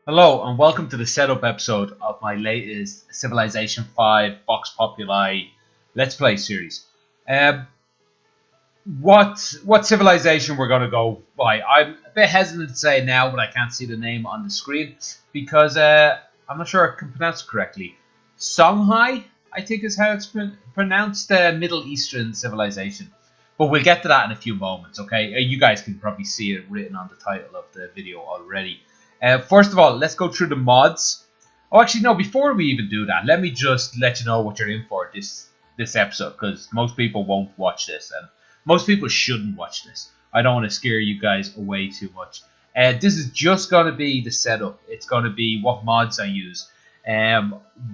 Hello and welcome to the setup episode of my latest Civilization 5 Vox Populi Let's Play series. Um, what civilization we're going to go by? I'm a bit hesitant to say now, but I can't see the name on the screen because I'm not sure I can pronounce it correctly. Songhai, I think is how it's pronounced, Middle Eastern civilization. But we'll get to that in a few moments, okay? You guys can probably see it written on the title of the video already. First of all, let's go through the mods. Oh, actually, no, before we even do that, let me just let you know what you're in for this episode, because most people won't watch this, and most people shouldn't watch this. I don't want to scare you guys away too much. This is just going to be the setup. It's going to be what mods I use,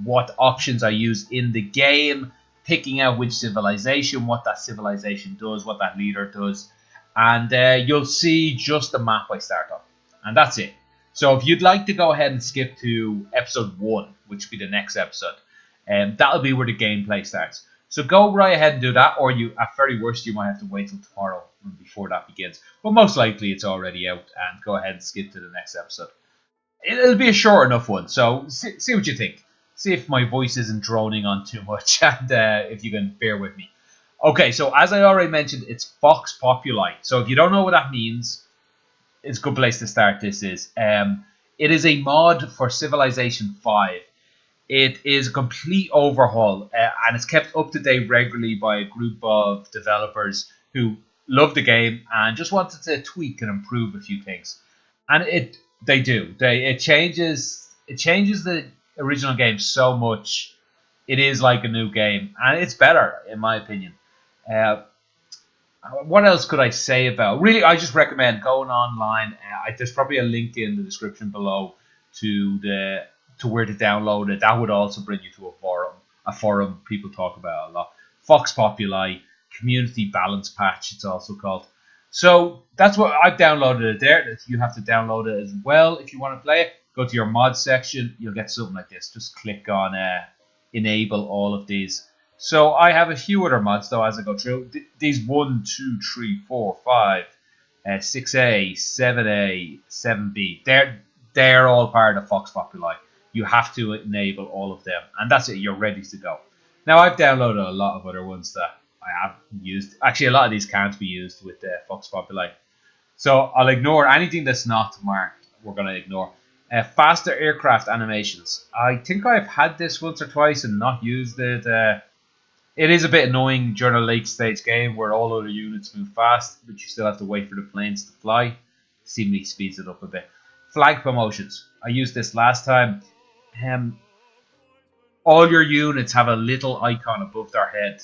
what options I use in the game, picking out which civilization, what that civilization does, what that leader does, and you'll see just the map I start on, and that's it. So if you'd like to go ahead and skip to episode 1, which will be the next episode, that'll be where the gameplay starts. So go right ahead and do that, or you, at very worst, you might have to wait till tomorrow before that begins. But most likely it's already out, and go ahead and skip to the next episode. It'll be a short enough one, so see what you think. See if my voice isn't droning on too much, and if you can bear with me. Okay, so as I already mentioned, it's Vox Populi. So if you don't know what that means, it's a good place to start. This is it is a mod for Civilization 5. It is a complete overhaul, and it's kept up to date regularly by a group of developers who love the game and just wanted to tweak and improve a few things. And it changes the original game so much. It is like a new game, and it's better in my opinion. What else could I say about? Really, I just recommend going online. There's probably a link in the description below to where to download it. That would also bring you to a forum. A forum people talk about a lot. Vox Populi Community Balance Patch. It's also called. So that's what I've downloaded it there. You have to download it as well if you want to play it. Go to your mod section. You'll get something like this. Just click on enable all of these. So I have a few other mods though as I go through. These 1, 2, 3, 4, 5, 6A, 7A, 7B. They're all part of Vox Populi. You have to enable all of them, and that's it. You're ready to go. Now I've downloaded a lot of other ones that I haven't used. Actually, a lot of these can't be used with Vox Populi. So I'll ignore anything that's not marked. We're going to ignore. Faster aircraft animations. I think I've had this once or twice and not used it. It is a bit annoying during a late stage game where all other units move fast, but you still have to wait for the planes to fly. Seemingly speeds it up a bit. Flag promotions. I used this last time. All your units have a little icon above their head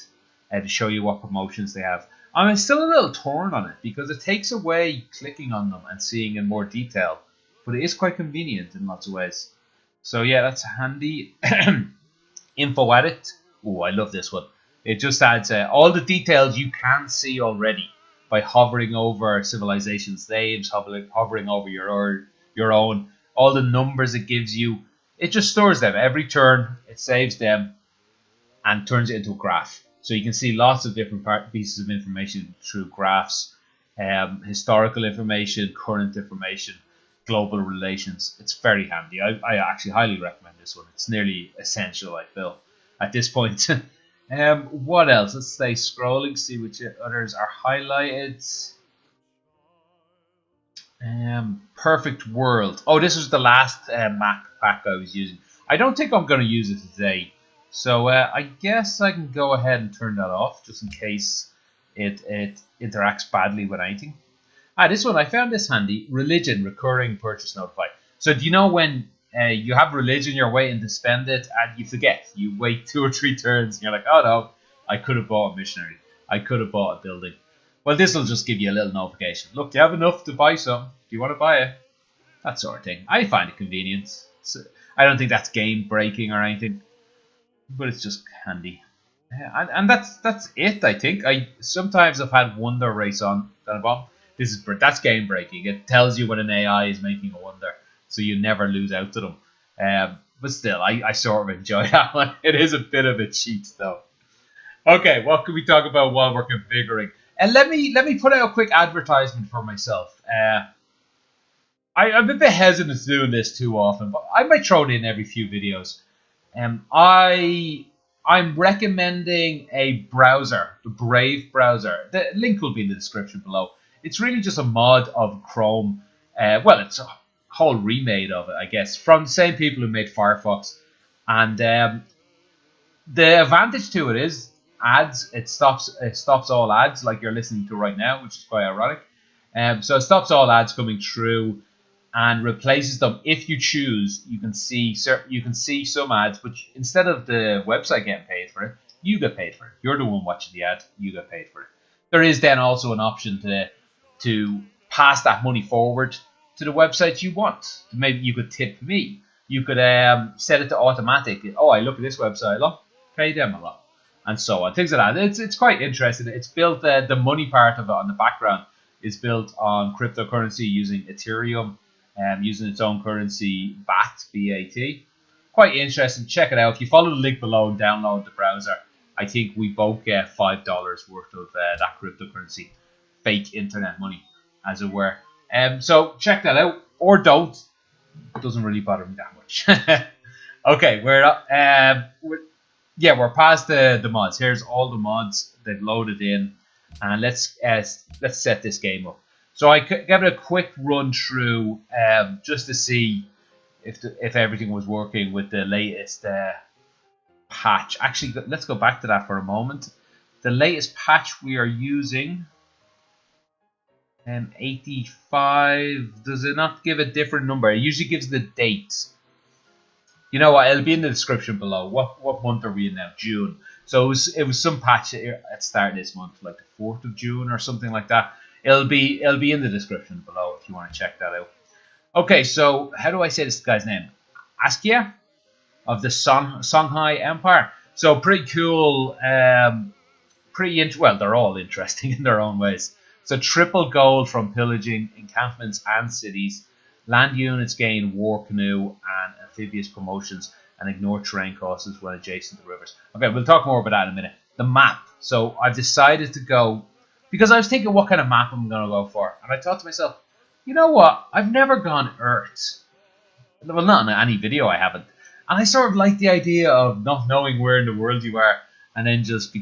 to show you what promotions they have. I'm still a little torn on it because it takes away clicking on them and seeing in more detail, but it is quite convenient in lots of ways. So yeah, that's handy. Infoaddict. Oh, I love this one. It just adds all the details you can see already by hovering over civilization's names, hovering over your own, all the numbers it gives you. It just stores them. Every turn, it saves them and turns it into a graph. So you can see lots of different pieces of information through graphs, historical information, current information, global relations. It's very handy. I actually highly recommend this one. It's nearly essential, I feel, at this point. What else? Let's stay scrolling, see which others are highlighted. Perfect World. Oh, this was the last map pack I was using. I don't think I'm going to use it today. So I guess I can go ahead and turn that off just in case it interacts badly with anything. This one, I found this handy. Religion, recurring purchase notified. So do you know when you have religion, you're waiting to spend it, and you forget. You wait 2 or 3 turns, and you're like, oh no, I could have bought a missionary. I could have bought a building. Well, this will just give you a little notification. Look, do you have enough to buy some? Do you want to buy it? That sort of thing. I find it convenient. So, I don't think that's game breaking or anything, but it's just handy. And that's it. I think sometimes I've had wonder race on the bottom. That's game breaking. It tells you when an AI is making a wonder, so you never lose out to them. But still, I sort of enjoy that one. It is a bit of a cheat, though. Okay, what can we talk about while we're configuring? And let me put out a quick advertisement for myself. I'm a bit hesitant to doing this too often, but I might throw it in every few videos. I'm recommending a browser, the Brave browser. The link will be in the description below. It's really just a mod of Chrome. Well, it's a whole remade of it, I guess, from the same people who made Firefox. And the advantage to it is ads. It stops all ads like you're listening to right now, which is quite ironic. So it stops all ads coming through and replaces them. If you choose, you can see some ads, but instead of the website getting paid for it, you get paid for it. You're the one watching the ad, you get paid for it. There is then also an option to pass that money forward to the websites you want. Maybe you could tip me. You could set it to automatic. Oh, I look at this website, look, pay them a lot, and so on. Things like that. It's quite interesting. It's built the money part of it on the background is built on cryptocurrency using Ethereum. Using its own currency, BAT. Quite interesting. Check it out. If you follow the link below and download the browser, I think we both get $5 worth of that cryptocurrency, fake internet money, as it were. So check that out, or don't. It doesn't really bother me that much. Okay, we're past the mods. Here's all the mods they've loaded in, and let's set this game up. So I gave it a quick run through just to see if everything was working with the latest patch. Actually, let's go back to that for a moment. The latest patch we are using, 85. Does it not give a different number? It usually gives the date. You know what? It'll be in the description below. What month are we in now? June. So it was some patch at the start of this month, like the 4th of June or something like that. It'll be in the description below if you want to check that out. Okay, so how do I say this guy's name? Askia of the Songhai Empire. So pretty cool. Well, they're all interesting in their own ways. So triple gold from pillaging encampments and cities. Land units gain war canoe and amphibious promotions and ignore terrain courses when adjacent to rivers. Okay, we'll talk more about that in a minute. The map. So I've decided to go, because I was thinking what kind of map I'm going to go for. And I thought to myself, you know what? I've never gone Earth. Well, not in any video I haven't. And I sort of like the idea of not knowing where in the world you are and then just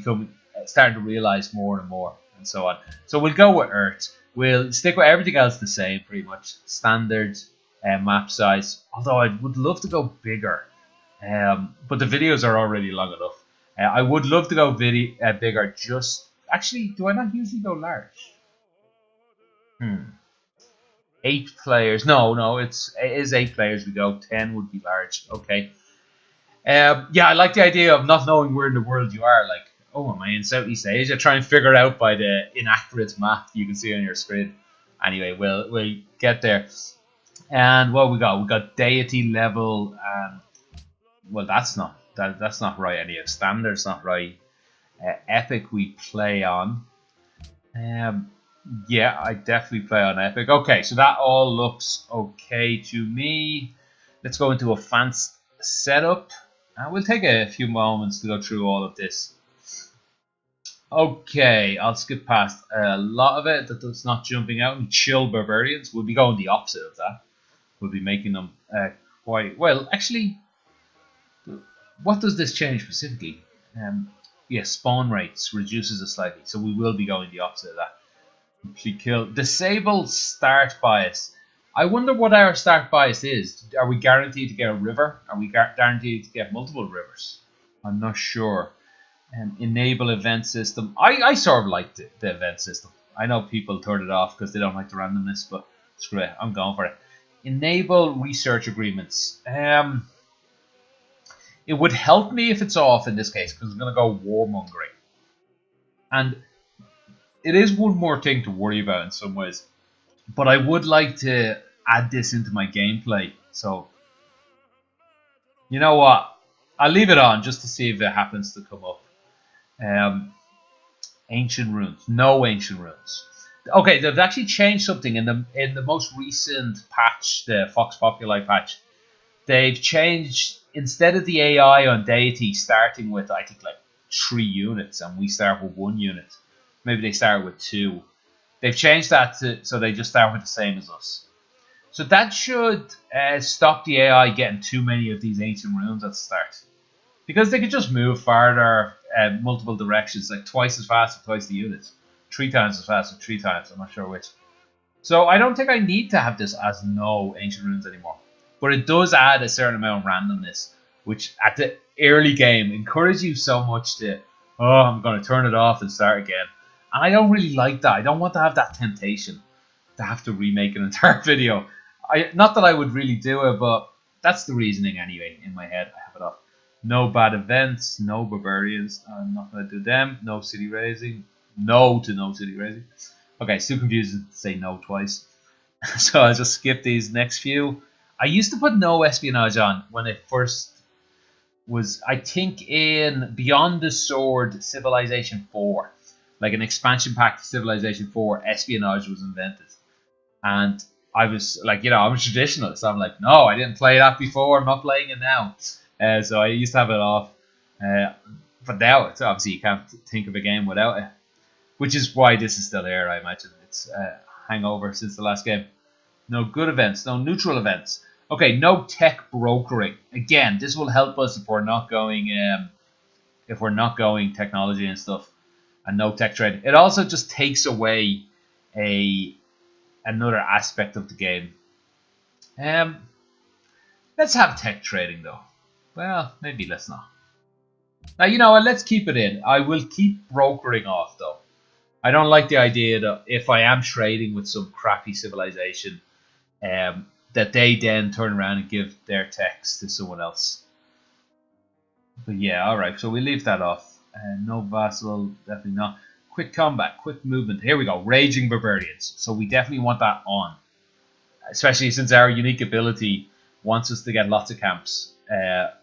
starting to realize more and more and so on. So we'll go with Earth. We'll stick with everything else the same, pretty much. Standard map size. Although I would love to go bigger. But the videos are already long enough. I would love to go bigger. Actually, do I not usually go large? 8 players. No, it is 8 players we go. 10 would be large. Okay. Yeah, I like the idea of not knowing where in the world you are. Like, oh, am I in Southeast Asia? Try and figure it out by the inaccurate map you can see on your screen. Anyway, we'll get there. And what we got? We got deity level. Well, that's not right. Any of standard's not right. Epic we play on. Yeah, I definitely play on Epic. Okay, so that all looks okay to me. Let's go into advanced setup. We'll take a few moments to go through all of this. Okay, I'll skip past a lot of it that's not jumping out. And chill barbarians, we'll be going the opposite of that. We'll be making them quite well. Actually, what does this change specifically? Yeah, spawn rates reduces it slightly, so we will be going the opposite of that. Complete kill. Disable start bias. I wonder what our start bias is. Are we guaranteed to get a river? Are we guaranteed to get multiple rivers? I'm not sure. Enable event system. I sort of like the event system. I know people turn it off because they don't like the randomness, but screw it, I'm going for it. Enable research agreements. It would help me if it's off in this case because I'm going to go warmongering. And it is one more thing to worry about in some ways. But I would like to add this into my gameplay. So, you know what? I'll leave it on just to see if it happens to come up. Ancient runes. No ancient runes. Okay, they've actually changed something in the most recent patch, the Vox Populi patch. They've changed, instead of the AI on Deity starting with, I think, like 3 units, and we start with 1 unit. Maybe they start with 2. They've changed that so they just start with the same as us. So that should stop the AI getting too many of these ancient runes at the start. Because they could just move farther multiple directions, like twice as fast as twice the units. 3 times as fast as 3 times, I'm not sure which. So I don't think I need to have this as no ancient runes anymore. But it does add a certain amount of randomness, which at the early game encourages you so much to, oh, I'm going to turn it off and start again. And I don't really like that. I don't want to have that temptation to have to remake an entire video. Not that I would really do it, but that's the reasoning anyway in my head. I have it off. No bad events, no barbarians. I'm not going to do them. No city raising. No to no city raising. Okay, it's too confusing to say no twice. So I'll just skip these next few. I used to put no espionage on when it first was, I think, in Beyond the Sword Civilization 4. Like an expansion pack to Civilization 4, espionage was invented. And I was like, I'm a traditionalist. I'm like, no, I didn't play that before. I'm not playing it now. So I used to have it off. But now, it's obviously, you can't think of a game without it. Which is why this is still here, I imagine. It's hangover since the last game. No good events, no neutral events. Okay, no tech brokering. Again, this will help us if we're not going technology and stuff, and no tech trade. It also just takes away another aspect of the game. Let's have tech trading though. Well, maybe let's not. Now, you know what? Let's keep it in. I will keep brokering off though. I don't like the idea that if I am trading with some crappy civilization, that they then turn around and give their techs to someone else. But yeah, alright, so we leave that off. No vassal, definitely not. Quick combat, quick movement. Here we go, Raging Barbarians. So we definitely want that on. Especially since our unique ability wants us to get lots of camps.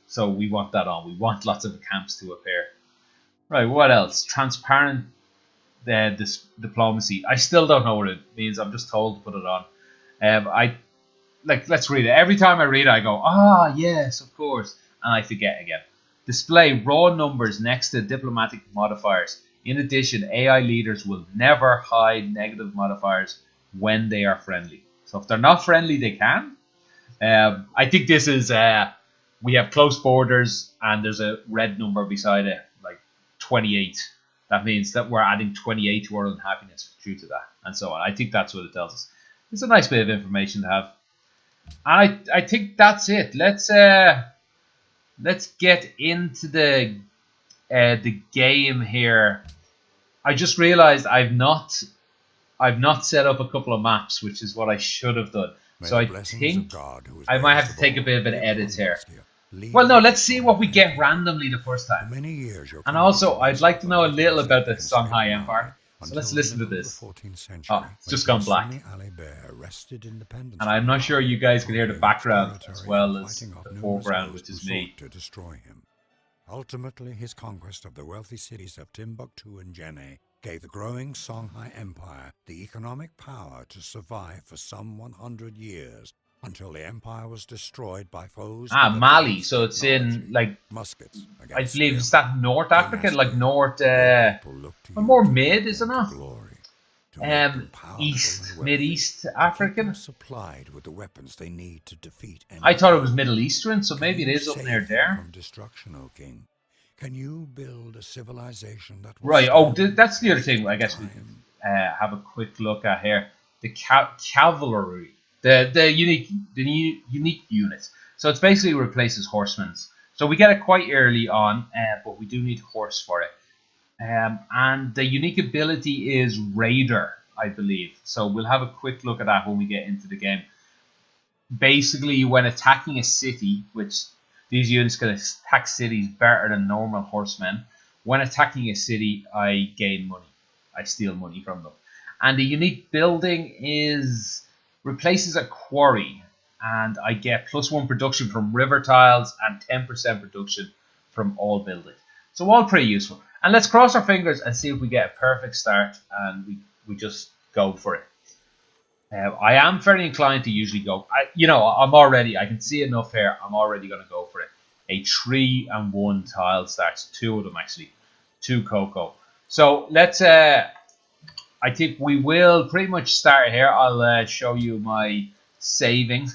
So we want that on. We want lots of camps to appear. Right, what else? Transparent this diplomacy. I still don't know what it means. I'm just told to put it on. Let's read it. Every time I read it, I go, yes, of course, and I forget again. Display raw numbers next to diplomatic modifiers. In addition, AI leaders will never hide negative modifiers when they are friendly. So if they're not friendly, they can. I think this is we have close borders, and there's a red number beside it, like 28. That means that we're adding 28 to our unhappiness due to that, and so on. I think that's what it tells us. It's a nice bit of information to have. And I think that's it. Let's get into the game here. I just realized I've not set up a couple of maps, which is what I should have done. So I think I might have to take a bit of an edit here. Well, no, let's see what we get randomly the first time. And also, I'd like to know a little about the Songhai Empire. So let's listen to this. Oh, it's just gone black. And I'm not sure you guys can hear the background as well as the foreground, which is me. Ultimately, his conquest of the wealthy cities of Timbuktu and Jenne gave the growing Songhai Empire the economic power to survive for some 100 years until the empire was destroyed by foes. Mali. So it's in, like, muskets. I believe, is that North Africa? Like North, more mid, isn't it? East, Mid-East African. Supplied with the weapons they need to defeat. I thought it was Middle Eastern, so maybe it is up near there. From destruction, O king. Can you build a civilization that will right? Oh, that's the other thing. I guess we can have a quick look at here. The cavalry, the unique units. So it's basically replaces horsemen. So we get it quite early on, but we do need horse for it. And the unique ability is Raider, I believe. So we'll have a quick look at that when we get into the game. Basically, when attacking a city, which these units can attack cities better than normal horsemen. When attacking a city, I gain money. I steal money from them. And the unique building replaces a quarry. And I get +1 production from river tiles and 10% production from all buildings. So all pretty useful. And let's cross our fingers and see if we get a perfect start and we just go for it. I am fairly inclined to usually go. I can see enough here. I'm already going to go for it. A 3 and 1 tile starts. 2 of them actually. 2 cocoa. So let's. I think we will pretty much start here. I'll show you my saving.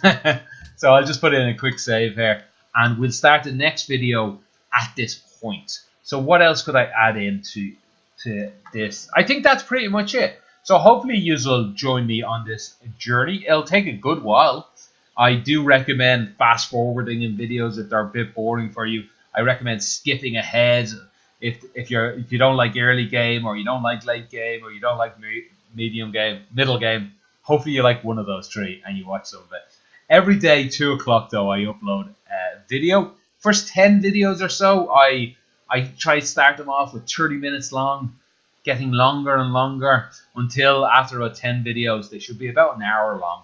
So I'll just put in a quick save here, and we'll start the next video at this point. So what else could I add into this? I think that's pretty much it. So hopefully you will join me on this journey. It'll take a good while. I do recommend fast forwarding in videos if they're a bit boring for you. I recommend skipping ahead if you don't like early game, or you don't like late game, or you don't like medium game, middle game. Hopefully you like one of those three and you watch some of it. Every day, 2 o'clock though, I upload a video. First 10 videos or so, I try to start them off with 30 minutes long, getting longer and longer until after about 10 videos, they should be about an hour long,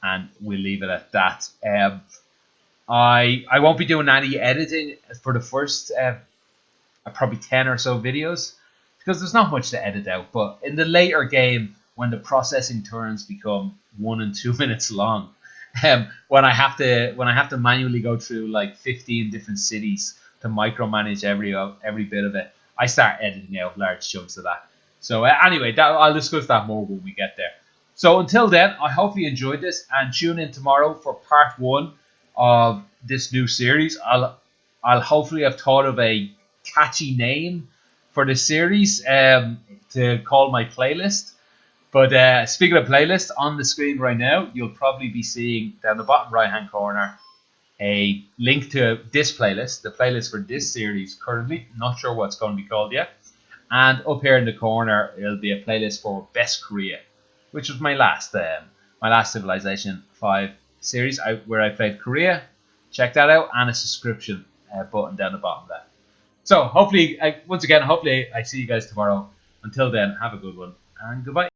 and we'll leave it at that. I won't be doing any editing for the first probably 10 or so videos, because there's not much to edit out. But in the later game, when the processing turns become 1 and 2 minutes long, when I have to manually go through like 15 different cities to micromanage every bit of it, I start editing out large chunks of that. So anyway, I'll discuss that more when we get there. So until then, I hope you enjoyed this, and tune in tomorrow for part 1 of this new series. I'll hopefully have thought of a catchy name for the series to call my playlist. But speaking of playlist, on the screen right now, you'll probably be seeing down the bottom right hand corner a link to this playlist, the playlist for this series currently. Not sure what it's going to be called yet. And up here in the corner, it'll be a playlist for Best Korea, which was my last Civilization 5 series where I played Korea. Check that out, and a subscription button down the bottom there. So hopefully, once again, hopefully I see you guys tomorrow. Until then, have a good one, and goodbye.